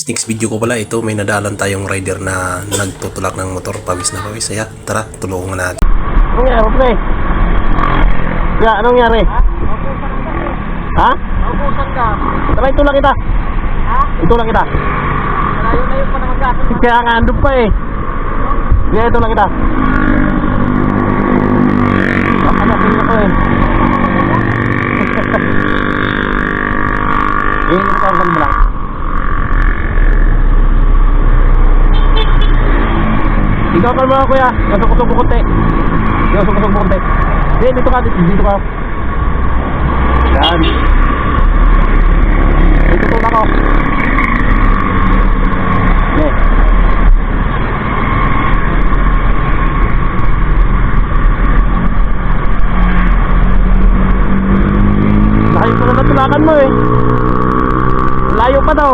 guys, next video ko pala ito, may nadaanan tayong rider na nagtutulak ng motor, pawis na pawis. Kaya tara, tulungan natin. Anong nangyari, pre? Kaya, anong nangyari? Ha? Naubusan ka. Tara, itulak kita. Ha? Itulak kita. Malayo-layo pa naman gato. Kaya nga, andun pa eh. Kaya, itulak kita. Hanapin ako eh. Yung nagkaroon mo lang. Ikaw ka mga kuya, nasukusog mo konti. Nasukusog mo konti. Dito ka, dito ka. Yan. Dito tulak ako. Okay. Layo pa naman tulakan mo eh. Layo pa daw.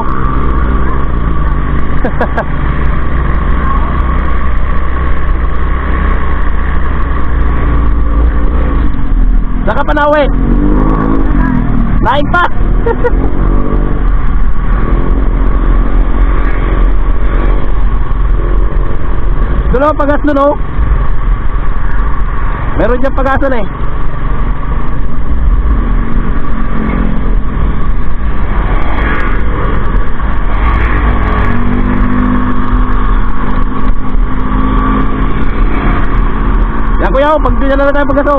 Saka pa na uwi. Laing pa. Doon o, pagas doon o. Meron dyan pagasan eh. Yan kuya, pag dinala na tayo pagkaso.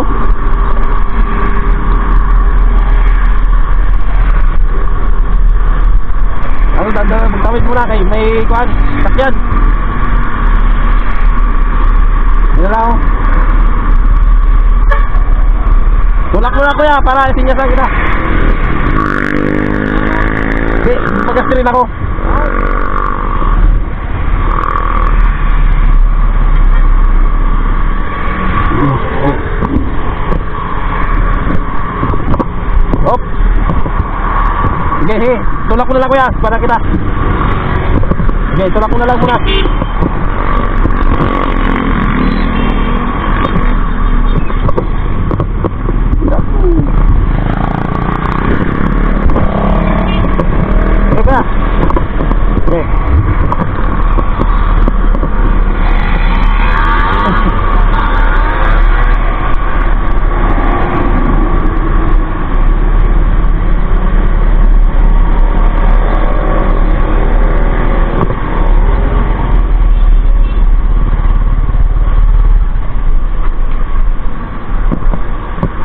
Ano, magtawid muna kay may kuhan, sakyan. Dinala ako. Tulak muna kuya, para isinyasan kita. Hindi, pagkasti rin ako. Hop. Sige, tulak ko na lang kuya, para kita. Sige, tulak ko na lang muna. Sige kuya. Sige.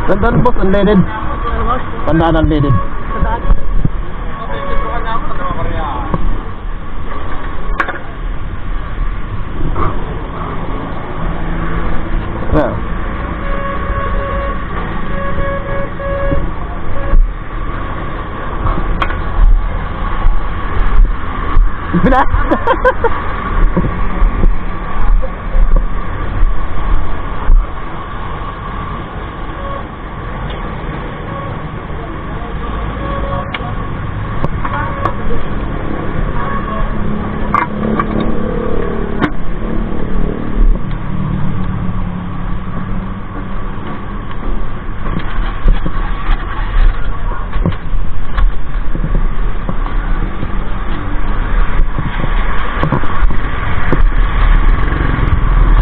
Tandaan boss, unleaded. Tandaan unleaded. Yeah. Bila?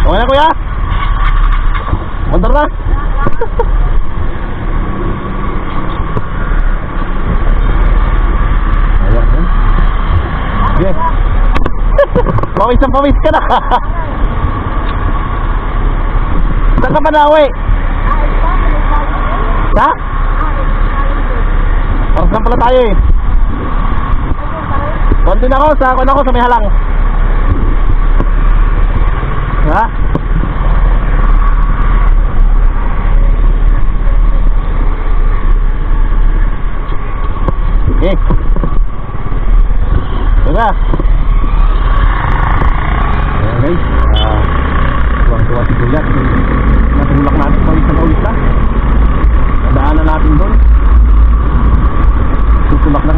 Okay na kuya? Mandar na? Ayan. Sige. Pawis na pawis ka na. Saan ka pa na uwi? Ha? Oras na pala tayo eh. Konti na ako sa may halang. Ha? Okay. Tara. Ayan guys. Tuwang-tuwa si Kuya. Natulak natin. Pawis na. Nadaanan natin doon. Tutulak na